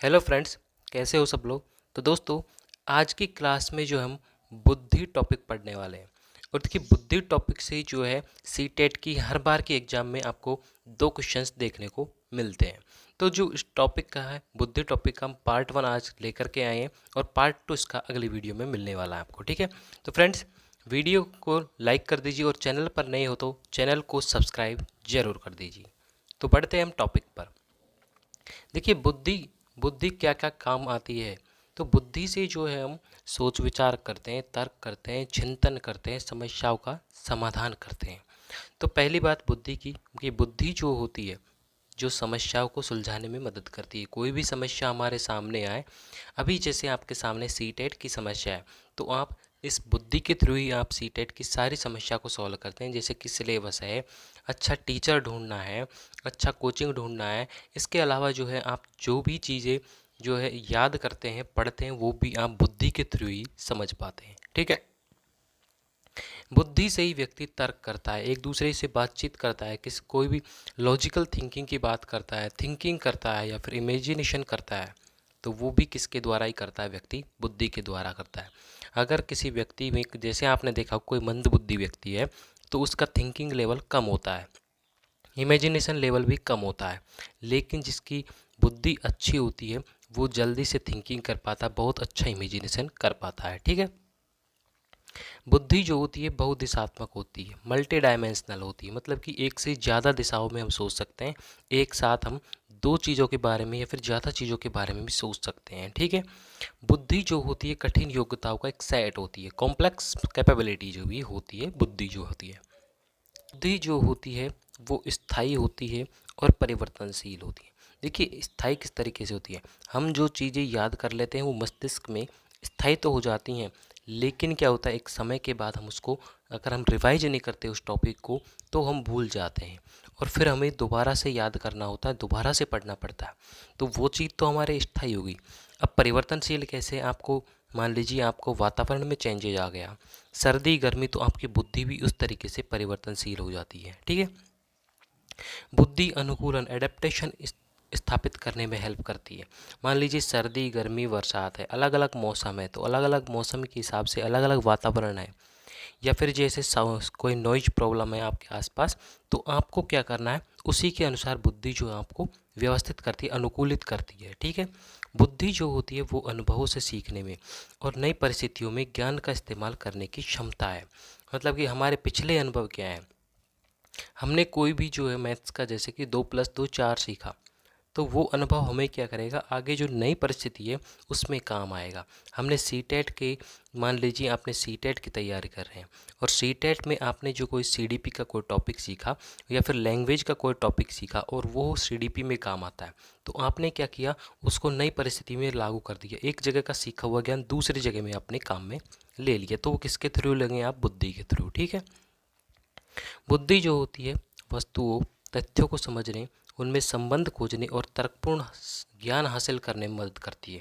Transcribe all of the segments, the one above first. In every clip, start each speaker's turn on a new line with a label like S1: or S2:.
S1: Hello friends, कैसे हो सब लोग। तो दोस्तों, आज की क्लास में जो हम बुद्धि टॉपिक पढ़ने वाले हैं। और देखिए, बुद्धि टॉपिक से जो है सीटेट की हर बार की एग्जाम में आपको दो क्वेश्चंस देखने को मिलते हैं। तो जो इस टॉपिक का है, बुद्धि टॉपिक का, हम पार्ट 1 आज लेकर के आए हैं और पार्ट 2 इसका अगली वीडियो में मिलने वाला है आपको। ठीक है, तो फ्रेंड्स, वीडियो को लाइक कर दीजिए और चैनल पर नए हो तो चैनल को सब्सक्राइब जरूर कर दीजिए। तो बढ़ते हैं हम टॉपिक पर। देखिए, बुद्धि बुद्धि क्या क्या काम आती है। तो बुद्धि से जो है हम सोच विचार करते हैं, तर्क करते हैं, चिंतन करते हैं, समस्याओं का समाधान करते हैं। तो पहली बात बुद्धि की, कि बुद्धि जो होती है, जो समस्याओं को सुलझाने में मदद करती है। कोई भी समस्या हमारे सामने आए, अभी जैसे आपके सामने सीटेट की समस्या है, तो आप इस बुद्धि के थ्रू ही आप सीटेट की सारी समस्या को सॉल्व करते हैं। जैसे कि सिलेबस है, अच्छा टीचर ढूंढना है, अच्छा कोचिंग ढूंढना है, इसके अलावा जो है आप जो भी चीज़ें जो है याद करते हैं, पढ़ते हैं, वो भी आप बुद्धि के थ्रू ही समझ पाते हैं। ठीक है, बुद्धि से ही व्यक्ति तर्क करता है, एक दूसरे से बातचीत करता है, किस कोई भी लॉजिकल थिंकिंग की बात करता है, थिंकिंग करता है या फिर इमेजिनेशन करता है, तो वो भी किसके द्वारा ही करता है, व्यक्ति बुद्धि के द्वारा करता है। अगर किसी व्यक्ति में, जैसे आपने देखा कोई मंदबुद्धि व्यक्ति है, तो उसका थिंकिंग लेवल कम होता है, इमेजिनेशन लेवल भी कम होता है। लेकिन जिसकी बुद्धि अच्छी होती है, वो जल्दी से थिंकिंग कर पाता है, बहुत अच्छा इमेजिनेशन कर पाता है। ठीक है, बुद्धि जो होती है बहुदिशात्मक होती है, मल्टी डायमेंशनल होती है, मतलब कि एक से ज़्यादा दिशाओं में हम सोच सकते हैं। एक साथ हम दो चीज़ों के बारे में या फिर ज़्यादा चीज़ों के बारे में भी सोच सकते हैं। ठीक है, बुद्धि जो होती है कठिन योग्यताओं का एक सेट होती है, कॉम्प्लेक्स कैपेबिलिटी जो भी होती है, बुद्धि जो होती है। बुद्धि जो होती है वो स्थायी होती है और परिवर्तनशील होती है। देखिए, स्थायी किस तरीके से होती है, हम जो चीज़ें याद कर लेते हैं वो मस्तिष्क में स्थायी तो हो जाती हैं, लेकिन क्या होता है, एक समय के बाद हम उसको, अगर हम रिवाइज नहीं करते उस टॉपिक को, तो हम भूल जाते हैं और फिर हमें दोबारा से याद करना होता है, दोबारा से पढ़ना पड़ता है। तो वो चीज़ तो हमारे स्थायी होगी। अब परिवर्तनशील कैसे, आपको मान लीजिए आपको वातावरण में चेंजेज आ गया, सर्दी गर्मी, तो आपकी बुद्धि भी उस तरीके से परिवर्तनशील हो जाती है। ठीक है, बुद्धि अनुकूलन एडेप्टेशन स्थापित करने में हेल्प करती है। मान लीजिए सर्दी गर्मी बरसात है, अलग अलग मौसम है, तो अलग अलग मौसम के हिसाब से अलग अलग वातावरण है। या फिर जैसे कोई नॉइज प्रॉब्लम है आपके आसपास, तो आपको क्या करना है, उसी के अनुसार बुद्धि जो है आपको व्यवस्थित करती है, अनुकूलित करती है। ठीक है, बुद्धि जो होती है वो अनुभवों से सीखने में और नई परिस्थितियों में ज्ञान का इस्तेमाल करने की क्षमता है। मतलब कि हमारे पिछले अनुभव क्या है, हमने कोई भी जो है मैथ्स का, जैसे कि 2+2 4 सीखा, तो वो अनुभव हमें क्या करेगा, आगे जो नई परिस्थिति है उसमें काम आएगा। हमने सीटेट के, मान लीजिए आपने सीटेट की तैयारी कर रहे हैं और सीटेट में आपने जो कोई सीडीपी का कोई टॉपिक सीखा या फिर लैंग्वेज का कोई टॉपिक सीखा और वो सीडीपी में काम आता है, तो आपने क्या किया, उसको नई परिस्थिति में लागू कर दिया। एक जगह का सीखा हुआ ज्ञान दूसरी जगह में अपने काम में ले लिया, तो वो किसके थ्रू लगे, आप बुद्धि के थ्रू। ठीक है, बुद्धि जो होती है वस्तुओं, तथ्यों को समझने, उनमें संबंध खोजने और तर्कपूर्ण ज्ञान हासिल करने में मदद करती है।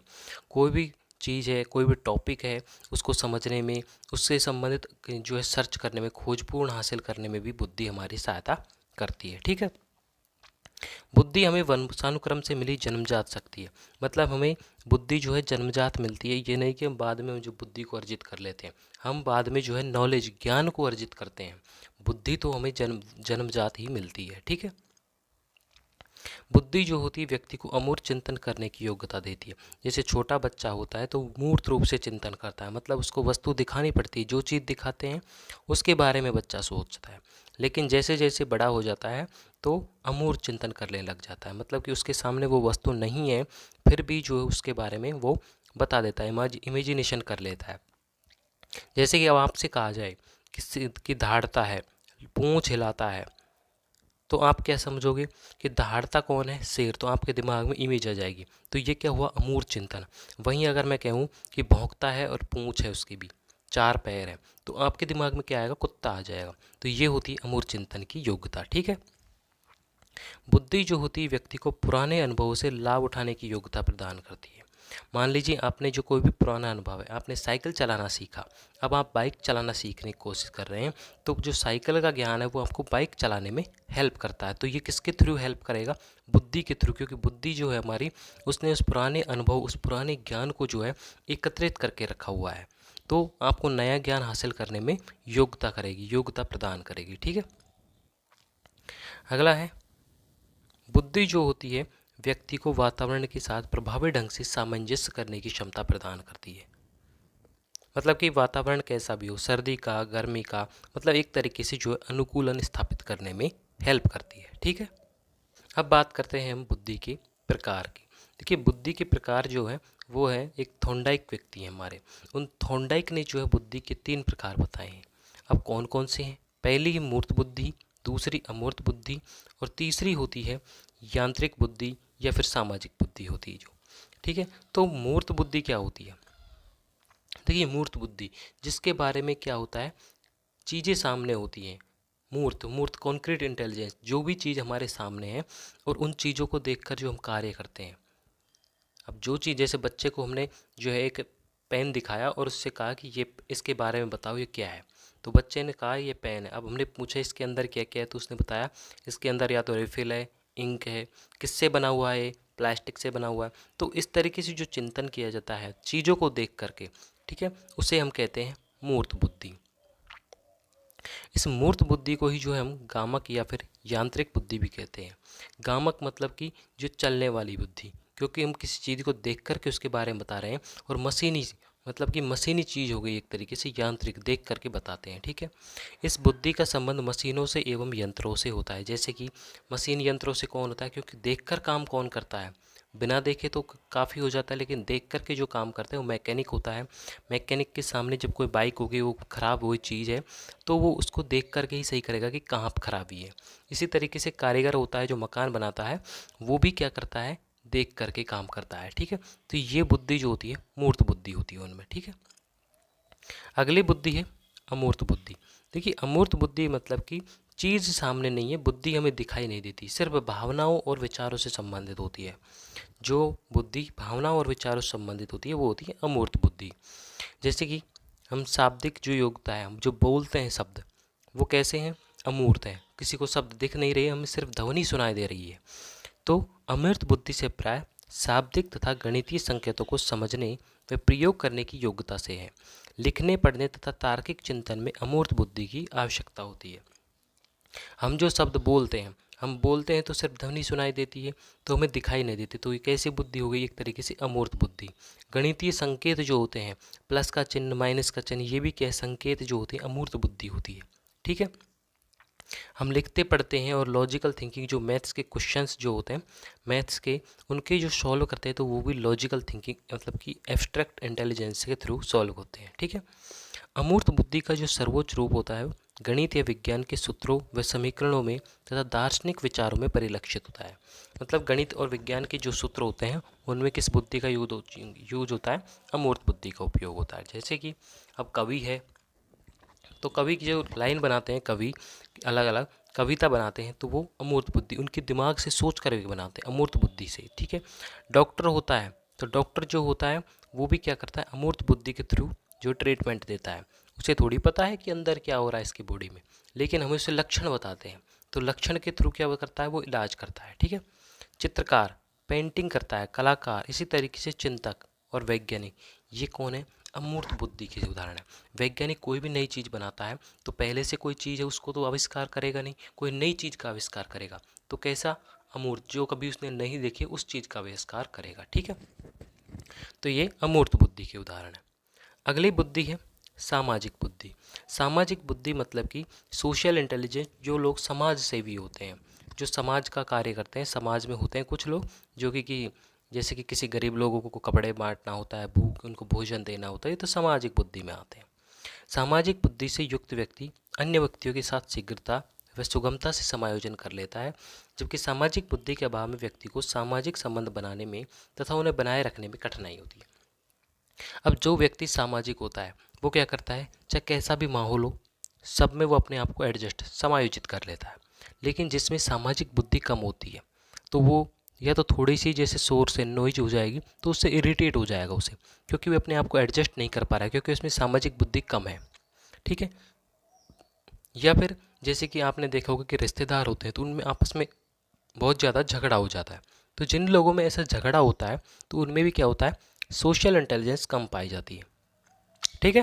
S1: कोई भी चीज़ है, कोई भी टॉपिक है, उसको समझने में, उससे संबंधित जो है सर्च करने में, खोजपूर्ण हासिल करने में भी बुद्धि हमारी सहायता करती है। ठीक है, बुद्धि हमें वंशानुक्रम से मिली जन्मजात शक्ति है। मतलब हमें बुद्धि जो है जन्मजात मिलती है, ये नहीं कि हम बाद में जो बुद्धि को अर्जित कर लेते हैं। हम बाद में जो है नॉलेज, ज्ञान को अर्जित करते हैं। बुद्धि तो हमें जन्मजात ही मिलती है। ठीक है, बुद्धि जो होती है व्यक्ति को अमूर्त चिंतन करने की योग्यता देती है। जैसे छोटा बच्चा होता है तो मूर्त रूप से चिंतन करता है, मतलब उसको वस्तु दिखानी पड़ती है, जो चीज़ दिखाते हैं उसके बारे में बच्चा सोचता है। लेकिन जैसे जैसे बड़ा हो जाता है तो अमूर्त चिंतन करने लग जाता है, मतलब कि उसके सामने वो वस्तु नहीं है, फिर भी जो है उसके बारे में वो बता देता है, इमेजिनेशन कर लेता है। जैसे कि अब आपसे कहा जाए कि दहाड़ता है, पूँछ हिलाता है, तो आप क्या समझोगे कि दहाड़ता कौन है, शेर, तो आपके दिमाग में इमेज आ जाएगी। तो ये क्या हुआ, अमूर्त चिंतन। वहीं अगर मैं कहूँ कि भौंकता है और पूँछ है उसकी भी, 4 पैर है, तो आपके दिमाग में क्या आएगा, कुत्ता आ जाएगा। तो ये होती है अमूर्त चिंतन की योग्यता। ठीक है, बुद्धि जो होती है व्यक्ति को पुराने अनुभवों से लाभ उठाने की योग्यता प्रदान करती है। मान लीजिए आपने जो कोई भी पुराना अनुभव है, आपने साइकिल चलाना सीखा, अब आप बाइक चलाना सीखने की कोशिश कर रहे हैं, तो जो साइकिल का ज्ञान है वो आपको बाइक चलाने में हेल्प करता है। तो ये किसके थ्रू हेल्प करेगा? बुद्धि के थ्रू, क्योंकि बुद्धि जो है हमारी, उसने उस पुराने अनुभव, उस पुराने ज्ञान को जो है एकत्रित करके रखा हुआ है, तो आपको नया ज्ञान हासिल करने में योग्यता करेगी, योग्यता प्रदान करेगी। ठीक है, अगला है बुद्धि जो होती है व्यक्ति को वातावरण के साथ प्रभावी ढंग से सामंजस्य करने की क्षमता प्रदान करती है। मतलब कि वातावरण कैसा भी हो, सर्दी का, गर्मी का, मतलब एक तरीके से जो है अनुकूलन स्थापित करने में हेल्प करती है। ठीक है, अब बात करते हैं हम बुद्धि के प्रकार की। देखिए, बुद्धि के प्रकार जो है वो है, एक थोंडाइक व्यक्ति है हमारे, उन थोंडाइक ने जो है बुद्धि के 3 प्रकार बताए हैं। अब कौन कौन से हैं? पहली है मूर्त बुद्धि, दूसरी अमूर्त बुद्धि, और तीसरी होती है यांत्रिक बुद्धि या फिर सामाजिक बुद्धि होती है जो। ठीक है, तो मूर्त बुद्धि क्या होती है? देखिए, मूर्त बुद्धि जिसके बारे में क्या होता है, चीज़ें सामने होती हैं। मूर्त मूर्त कॉन्क्रीट इंटेलिजेंस, जो भी चीज़ हमारे सामने है और उन चीज़ों को देखकर जो हम कार्य करते हैं। अब जो चीज़, जैसे बच्चे को हमने जो है एक पेन दिखाया और उससे कहा कि ये इसके बारे में बताओ ये क्या है, तो बच्चे ने कहा ये पेन है। अब हमने पूछा इसके अंदर क्या क्या है, तो उसने बताया इसके अंदर या तो रिफिल है, इंक है, किससे बना हुआ है, प्लास्टिक से बना हुआ है। तो इस तरीके से जो चिंतन किया जाता है चीज़ों को देख करके, ठीक है, उसे हम कहते हैं मूर्त बुद्धि। इस मूर्त बुद्धि को ही जो है हम गामक या फिर यांत्रिक बुद्धि भी कहते हैं। गामक मतलब कि जो चलने वाली बुद्धि, क्योंकि हम किसी चीज़ को देख करके उसके बारे में बता रहे हैं, और मशीनी मतलब कि मशीनी चीज़ हो गई एक तरीके से, यांत्रिक देख करके बताते हैं। ठीक है, इस बुद्धि का संबंध मशीनों से एवं यंत्रों से होता है। जैसे कि मशीन यंत्रों से कौन होता है, क्योंकि देखकर काम कौन करता है, बिना देखे तो काफ़ी हो जाता है, लेकिन देख करके जो काम करते हैं वो मैकेनिक होता है। मैकेनिक के सामने जब कोई बाइक होगी, वो ख़राब हुई चीज़ है, तो वो उसको देख करके ही सही करेगा कि कहाँ पर खराबी है। इसी तरीके से कारीगर होता है जो मकान बनाता है, वो भी क्या करता है, देख करके काम करता है। ठीक है, तो ये बुद्धि जो होती है मूर्त बुद्धि होती है उनमें। ठीक है, अगली बुद्धि है अमूर्त बुद्धि। देखिए, अमूर्त बुद्धि मतलब कि चीज़ सामने नहीं है, बुद्धि हमें दिखाई नहीं देती, सिर्फ भावनाओं और विचारों से संबंधित होती है। जो बुद्धि भावनाओं और विचारों से संबंधित होती है वो होती है अमूर्त बुद्धि। जैसे कि हम शाब्दिक जो योग्यता है, हम जो बोलते हैं शब्द, वो कैसे हैं, अमूर्त हैं, किसी को शब्द दिख नहीं रही है, हमें सिर्फ ध्वनि सुनाई दे रही है। तो अमूर्त बुद्धि से प्राय शाब्दिक तथा गणितीय संकेतों को समझने व प्रयोग करने की योग्यता से है। लिखने, पढ़ने तथा तार्किक चिंतन में अमूर्त बुद्धि की आवश्यकता होती है। हम जो शब्द बोलते हैं, हम बोलते हैं तो सिर्फ ध्वनि सुनाई देती है, तो हमें दिखाई नहीं देती, तो ये कैसी बुद्धि हो गई, एक तरीके से अमूर्त बुद्धि। गणितीय संकेत जो होते हैं, प्लस का चिन्ह, माइनस का चिन्ह, ये भी क्या है, संकेत जो होते हैं अमूर्त बुद्धि होती है। ठीक है, हम लिखते पढ़ते हैं और लॉजिकल थिंकिंग, जो मैथ्स के क्वेश्चंस जो होते हैं मैथ्स के, उनके जो सॉल्व करते हैं, तो वो भी लॉजिकल थिंकिंग मतलब कि एब्स्ट्रैक्ट इंटेलिजेंस के थ्रू सॉल्व होते हैं। ठीक है, अमूर्त बुद्धि का जो सर्वोच्च रूप होता है गणित या विज्ञान के सूत्रों व समीकरणों में तथा दार्शनिक विचारों में परिलक्षित होता है। मतलब गणित और विज्ञान के जो सूत्र होते हैं उनमें किस बुद्धि का यूज होता है, अमूर्त बुद्धि का उपयोग होता है। जैसे कि अब कवि है, तो कवि की जो लाइन बनाते हैं, कवि अलग अलग कविता बनाते हैं, तो वो अमूर्त बुद्धि, उनके दिमाग से सोच कर भी बनाते हैं अमूर्त बुद्धि से। ठीक है, डॉक्टर होता है, तो डॉक्टर जो होता है वो भी क्या करता है, अमूर्त बुद्धि के थ्रू जो ट्रीटमेंट देता है। उसे थोड़ी पता है कि अंदर क्या हो रहा है इसकी बॉडी में, लेकिन हमें उसे लक्षण बताते हैं, तो लक्षण के थ्रू क्या वो करता है, वो इलाज करता है। ठीक है, चित्रकार पेंटिंग करता है, कलाकार, इसी तरीके से चिंतक और वैज्ञानिक, ये कौन है, अमूर्त बुद्धि के उदाहरण है। वैज्ञानिक कोई भी नई चीज़ बनाता है तो पहले से कोई चीज़ है उसको तो आविष्कार करेगा नहीं, कोई नई चीज़ का आविष्कार करेगा, तो कैसा, अमूर्त, जो कभी उसने नहीं देखी उस चीज़ का आविष्कार करेगा। ठीक है, तो ये अमूर्त बुद्धि के उदाहरण है। अगली बुद्धि है सामाजिक बुद्धि। सामाजिक बुद्धि मतलब कि सोशल इंटेलिजेंस, जो लोग समाज सेवी होते हैं, जो समाज का कार्य करते हैं, समाज में होते हैं कुछ लोग जो कि जैसे कि किसी गरीब लोगों को कपड़े बांटना होता है, भूख उनको भोजन देना होता है, तो सामाजिक बुद्धि में आते हैं। सामाजिक बुद्धि से युक्त व्यक्ति अन्य व्यक्तियों के साथ शीघ्रता व सुगमता से समायोजन कर लेता है, जबकि सामाजिक बुद्धि के अभाव में व्यक्ति को सामाजिक संबंध बनाने में तथा उन्हें बनाए रखने में कठिनाई होती है। अब जो व्यक्ति सामाजिक होता है वो क्या करता है, चाहे कैसा भी माहौल हो, सब में वो अपने आप को एडजस्ट समायोजित कर लेता है। लेकिन जिसमें सामाजिक बुद्धि कम होती है, तो वो या तो थोड़ी सी जैसे शोर से नॉइज हो जाएगी तो उससे इरिटेट हो जाएगा उसे, क्योंकि वो अपने आप को एडजस्ट नहीं कर पा रहा है, क्योंकि उसमें सामाजिक बुद्धि कम है। ठीक है। या फिर जैसे कि आपने देखा होगा कि रिश्तेदार होते हैं तो उनमें आपस में बहुत ज़्यादा झगड़ा हो जाता है। तो जिन लोगों में ऐसा झगड़ा होता है तो उनमें भी क्या होता है, सोशल इंटेलिजेंस कम पाई जाती है। ठीक है।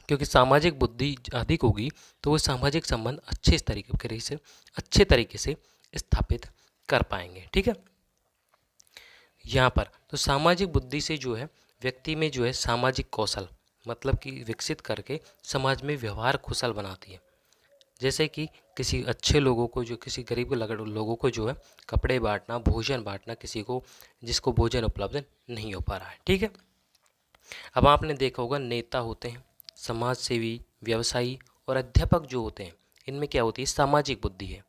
S1: क्योंकि सामाजिक बुद्धि अधिक होगी तो वो सामाजिक संबंध अच्छे तरीके से स्थापित कर पाएंगे। ठीक है। यहाँ पर तो सामाजिक बुद्धि से जो है व्यक्ति में जो है सामाजिक कौशल मतलब कि विकसित करके समाज में व्यवहार कुशल बनाती है। जैसे कि किसी अच्छे लोगों को, जो किसी गरीब लोगों को जो है कपड़े बांटना, भोजन बांटना, किसी को जिसको भोजन उपलब्ध नहीं हो पा रहा है। ठीक है। अब आपने देखा होगा नेता होते हैं, समाज सेवी, व्यवसायी और अध्यापक जो होते हैं, इनमें क्या होती है, सामाजिक बुद्धि है।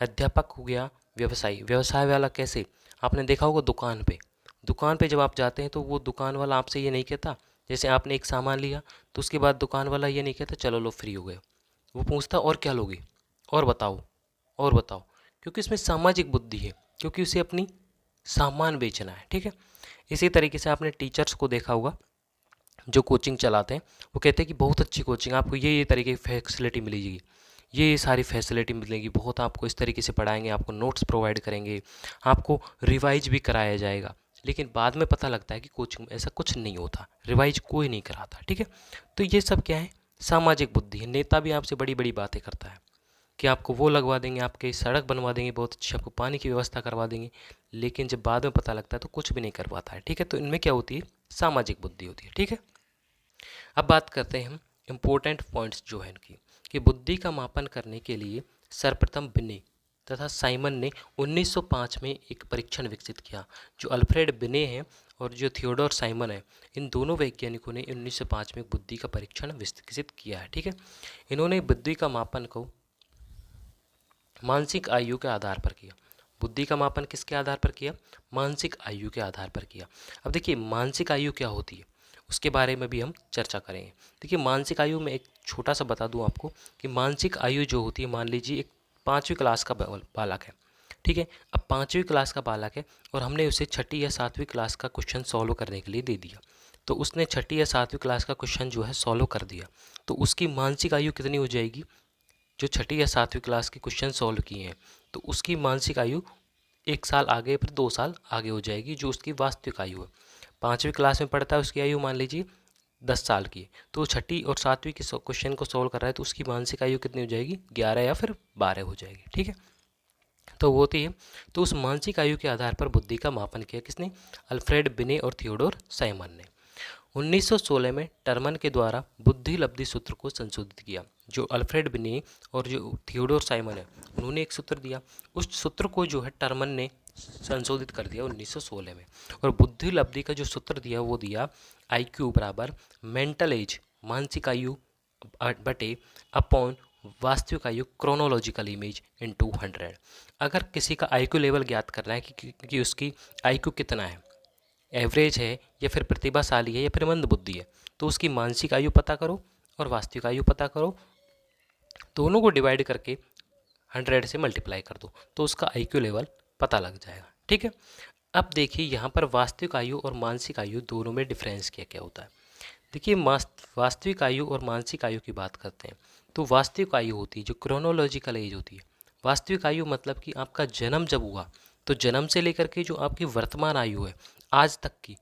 S1: अध्यापक हो गया, व्यवसायी, व्यवसाय वाला कैसे, आपने देखा होगा दुकान पे जब आप जाते हैं तो वो दुकान वाला आपसे ये नहीं कहता, जैसे आपने एक सामान लिया तो उसके बाद दुकान वाला ये नहीं कहता चलो लो फ्री हो गए। वो पूछता और क्या लोगे, और बताओ, और बताओ, क्योंकि इसमें सामाजिक बुद्धि है, क्योंकि उसे अपनी सामान बेचना है। ठीक है। इसी तरीके से आपने टीचर्स को देखा होगा जो कोचिंग चलाते हैं, वो कहते हैं कि बहुत अच्छी कोचिंग, आपको ये तरीके की फैसिलिटी मिलेगी, ये सारी फैसिलिटी मिलेगी, बहुत आपको इस तरीके से पढ़ाएंगे, आपको नोट्स प्रोवाइड करेंगे, आपको रिवाइज भी कराया जाएगा। लेकिन बाद में पता लगता है कि कोचिंग में ऐसा कुछ नहीं होता, रिवाइज कोई नहीं कराता। ठीक है। तो ये सब क्या है, सामाजिक बुद्धि है। नेता भी आपसे बड़ी बड़ी बातें करता है कि आपको वो लगवा देंगे, आपके सड़क बनवा देंगे, बहुत अच्छी आपको पानी की व्यवस्था करवा देंगे, लेकिन जब बाद में पता लगता है तो कुछ भी नहीं कर पाता है। ठीक है। तो इनमें क्या होती है, सामाजिक बुद्धि होती है। ठीक है। अब बात करते हैं हम इम्पोर्टेंट पॉइंट्स जो है इनकी, कि बुद्धि का मापन करने के लिए सर्वप्रथम बिने तथा साइमन ने 1905 में एक परीक्षण विकसित किया। जो अल्फ्रेड बिने हैं और जो थियोडोर साइमन है, इन दोनों वैज्ञानिकों ने 1905 में बुद्धि का परीक्षण विकसित किया है। ठीक है। इन्होंने बुद्धि का मापन को मानसिक आयु के आधार पर किया। बुद्धि का मापन किसके आधार पर किया, मानसिक आयु के आधार पर किया। अब देखिए मानसिक आयु क्या होती है उसके बारे में भी हम चर्चा करेंगे। देखिए मानसिक आयु में एक छोटा सा बता दूं आपको कि मानसिक आयु जो होती है, मान लीजिए एक 5वीं क्लास का बालक है। ठीक है। अब 5वीं क्लास का बालक है और हमने उसे 6ठी या 7वीं क्लास का क्वेश्चन सॉल्व करने के लिए दे दिया, तो उसने 6ठी या 7वीं क्लास का क्वेश्चन जो है सॉल्व कर दिया, तो उसकी मानसिक आयु कितनी हो जाएगी, जो 6ठी या 7वीं क्लास के क्वेश्चन सॉल्व किए हैं तो उसकी मानसिक आयु 1 साल आगे फिर 2 साल आगे हो जाएगी, जो उसकी वास्तविक आयु है। 5वीं क्लास में पढ़ता है, उसकी आयु मान लीजिए 10 साल की है, तो 6ठी और 7वीं के क्वेश्चन को सॉल्व कर रहा है तो उसकी मानसिक आयु कितनी हो जाएगी, 11 या फिर 12 हो जाएगी। ठीक है। तो वो होती है, तो उस मानसिक आयु के आधार पर बुद्धि का मापन किया किसने, अल्फ्रेड बिने और थियोडोर साइमन ने। 1916 में टर्मन के द्वारा बुद्धि लब्धि सूत्र को संशोधित किया। जो अल्फ्रेड बिने और जो थियोडोर साइमन है, उन्होंने एक सूत्र दिया, उस सूत्र को जो है टर्मन ने संशोधित कर दिया 1916 में। और बुद्धि लब्धि का जो सूत्र दिया वो दिया IQ बराबर मेंटल एज, मानसिक आयु बटे अपॉन वास्तविक आयु क्रोनोलॉजिकल इमेज इनटू 100। अगर किसी का IQ लेवल ज्ञात करना है कि उसकी IQ कितना है, एवरेज है या फिर प्रतिभाशाली है या फिर मंद बुद्धि है, तो उसकी मानसिक आयु पता करो और वास्तविक आयु पता करो, दोनों को डिवाइड करके 100 से मल्टीप्लाई कर दो तो उसका IQ लेवल पता लग जाएगा। ठीक है। अब देखिए यहाँ पर वास्तविक आयु और मानसिक आयु दोनों में डिफरेंस क्या क्या होता है। देखिए वास्तविक आयु और मानसिक आयु की बात करते हैं तो वास्तविक आयु होती है जो क्रोनोलॉजिकल एज होती है। वास्तविक आयु मतलब कि आपका जन्म जब हुआ तो जन्म से लेकर के जो आपकी वर्तमान आयु है आज तक की,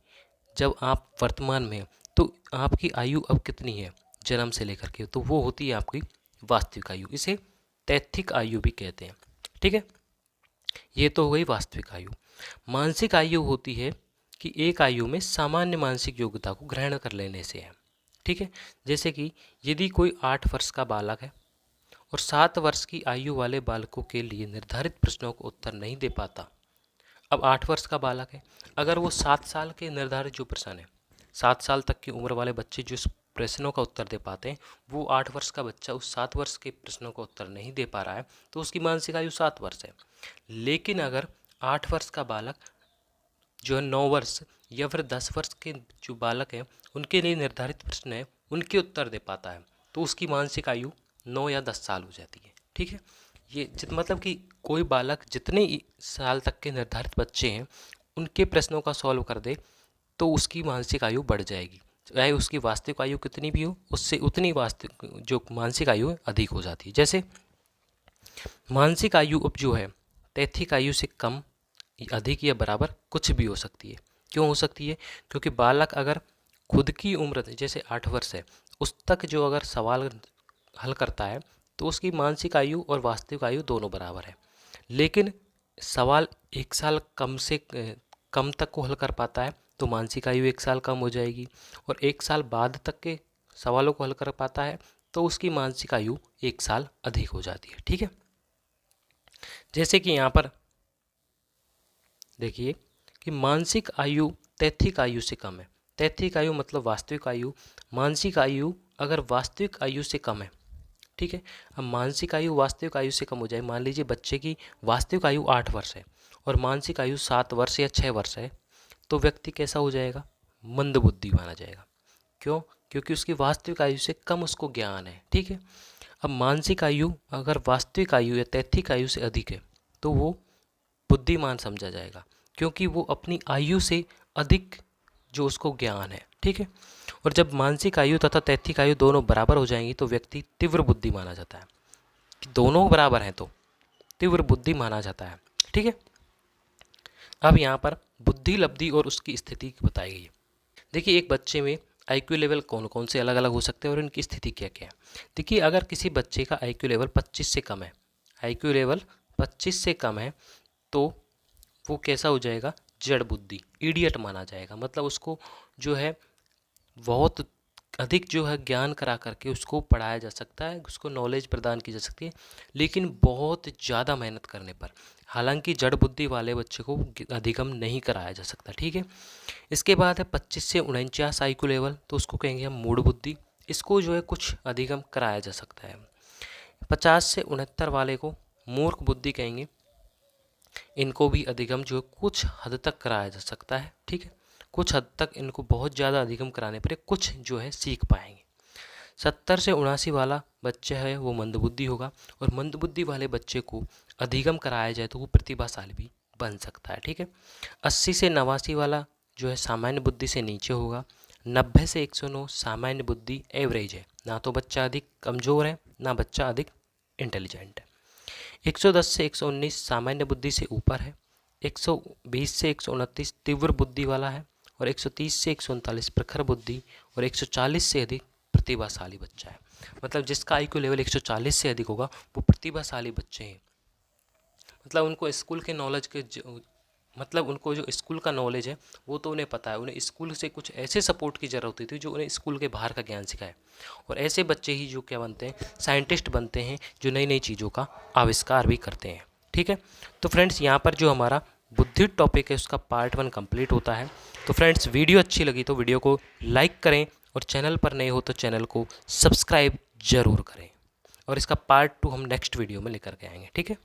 S1: जब आप वर्तमान में तो आपकी आयु अब कितनी है जन्म से लेकर के, तो वो होती है आपकी वास्तविक आयु। इसे तैथिक आयु भी कहते हैं। ठीक है। ये तो हो गई वास्तविक आयु। मानसिक आयु होती है कि एक आयु में सामान्य मानसिक योग्यता को ग्रहण कर लेने से है। ठीक है। जैसे कि यदि कोई 8 वर्ष का बालक है और 7 वर्ष की आयु वाले बालकों के लिए निर्धारित प्रश्नों को उत्तर नहीं दे पाता। अब 8 वर्ष का बालक है, अगर वो 7 साल के निर्धारित जो प्रश्न है, 7 साल तक की उम्र वाले बच्चे जो प्रश्नों का उत्तर दे पाते हैं, वो 8 वर्ष का बच्चा उस 7 वर्ष के प्रश्नों का उत्तर नहीं दे पा रहा है, तो उसकी मानसिक आयु 7 वर्ष है। लेकिन अगर 8 वर्ष का बालक जो है 9 वर्ष या फिर 10 वर्ष के जो बालक हैं उनके लिए निर्धारित प्रश्न है उनके उत्तर दे पाता है, तो उसकी मानसिक आयु 9 या 10 साल हो जाती है। ठीक है। ये मतलब कि कोई बालक जितने साल तक के निर्धारित बच्चे हैं उनके प्रश्नों का सॉल्व कर दे तो उसकी मानसिक आयु बढ़ जाएगी, चाहे उसकी वास्तविक आयु कितनी भी हो, उससे उतनी वास्तविक जो मानसिक आयु है अधिक हो जाती है। जैसे मानसिक आयु अब जो है तैथिक आयु से कम, अधिक या बराबर कुछ भी हो सकती है। क्यों हो सकती है? क्योंकि बालक अगर खुद की उम्र जैसे 8 वर्ष है उस तक जो अगर सवाल हल करता है तो उसकी मानसिक आयु और वास्तविक आयु दोनों बराबर है। लेकिन सवाल 1 साल कम से कम तक को हल कर पाता है तो मानसिक आयु 1 साल कम हो जाएगी, और 1 साल बाद तक के सवालों को हल कर पाता है तो उसकी मानसिक आयु 1 साल अधिक हो जाती है। ठीक है, जैसे कि यहाँ पर देखिए कि मानसिक आयु तैथिक आयु से कम है। तैथिक आयु मतलब वास्तविक आयु, मानसिक आयु अगर वास्तविक आयु से कम है, ठीक है। अब मानसिक आयु वास्तविक आयु से कम हो जाए, मान लीजिए बच्चे की वास्तविक आयु 8 वर्ष है और मानसिक आयु 7 वर्ष या 6 वर्ष है, तो व्यक्ति कैसा हो जाएगा? मंदबुद्धि माना जाएगा। क्यों? क्योंकि उसकी वास्तविक आयु से कम उसको ज्ञान है। ठीक है, अब मानसिक आयु अगर वास्तविक आयु या तैथिक आयु से अधिक है तो वो बुद्धिमान समझा जाएगा, क्योंकि वो अपनी आयु से अधिक जो उसको ज्ञान है। ठीक है, और जब मानसिक आयु तथा तैथिक आयु दोनों बराबर हो जाएंगी तो व्यक्ति तीव्र बुद्धि माना जाता है। कि दोनों बराबर हैं तो तीव्र बुद्धि माना जाता है। ठीक है, अब यहाँ पर बुद्धि लब्धि और उसकी स्थिति बताई गई है। देखिए एक बच्चे में आईक्यू लेवल कौन कौन से अलग अलग हो सकते हैं और इनकी स्थिति क्या क्या है। देखिए अगर किसी बच्चे का आईक्यू लेवल 25 से कम है, आईक्यू लेवल 25 से कम है तो वो कैसा हो जाएगा? जड़ बुद्धि, इडियट माना जाएगा। मतलब उसको जो है बहुत अधिक जो है ज्ञान करा करके उसको पढ़ाया जा सकता है, उसको नॉलेज प्रदान की जा सकती है, लेकिन बहुत ज़्यादा मेहनत करने पर। हालांकि जड़ बुद्धि वाले बच्चे को अधिगम नहीं कराया जा सकता। ठीक है, इसके बाद है 25 से 49 आईक्यू लेवल, तो उसको कहेंगे हम मूढ़ बुद्धि। इसको जो है कुछ अधिगम कराया जा सकता है। 50 से 69 वाले को मूर्ख बुद्धि कहेंगे। इनको भी अधिगम जो है कुछ हद तक कराया जा सकता है। ठीक है, कुछ हद तक इनको बहुत ज़्यादा अधिगम कराने पर कुछ जो है सीख पाएंगे। 70 से 79 वाला बच्चा है वो मंदबुद्धि होगा, और मंदबुद्धि वाले बच्चे को अधिगम कराया जाए तो वो प्रतिभाशाली भी बन सकता है। ठीक है, 80 से 89 वाला जो है सामान्य बुद्धि से नीचे होगा। 90 से 109 सामान्य बुद्धि एवरेज है, ना तो बच्चा अधिक कमज़ोर है ना बच्चा अधिक इंटेलिजेंट है। 110 से 119 सामान्य बुद्धि से ऊपर है। 120 से 129 तीव्र बुद्धि वाला है, और 130 से 139 प्रखर बुद्धि, और 140 से अधिक प्रतिभाशाली बच्चा है। मतलब जिसका आईक्यू लेवल 140 से अधिक होगा वो प्रतिभाशाली बच्चे हैं। मतलब उनको स्कूल के नॉलेज के मतलब उनको जो स्कूल का नॉलेज है वो तो उन्हें पता है, उन्हें स्कूल से कुछ ऐसे सपोर्ट की ज़रूरत होती थी जो उन्हें स्कूल के बाहर का ज्ञान सिखाए। और ऐसे बच्चे ही जो क्या बनते हैं? साइंटिस्ट बनते हैं, जो नई नई चीज़ों का आविष्कार भी करते हैं। ठीक है, तो फ्रेंड्स यहाँ पर जो हमारा बुद्धि टॉपिक है उसका पार्ट 1 कंप्लीट होता है। तो फ्रेंड्स वीडियो अच्छी लगी तो वीडियो को लाइक करें, और चैनल पर नए हो तो चैनल को सब्सक्राइब जरूर करें, और इसका पार्ट 2 हम नेक्स्ट वीडियो में लेकर के आएंगे। ठीक है।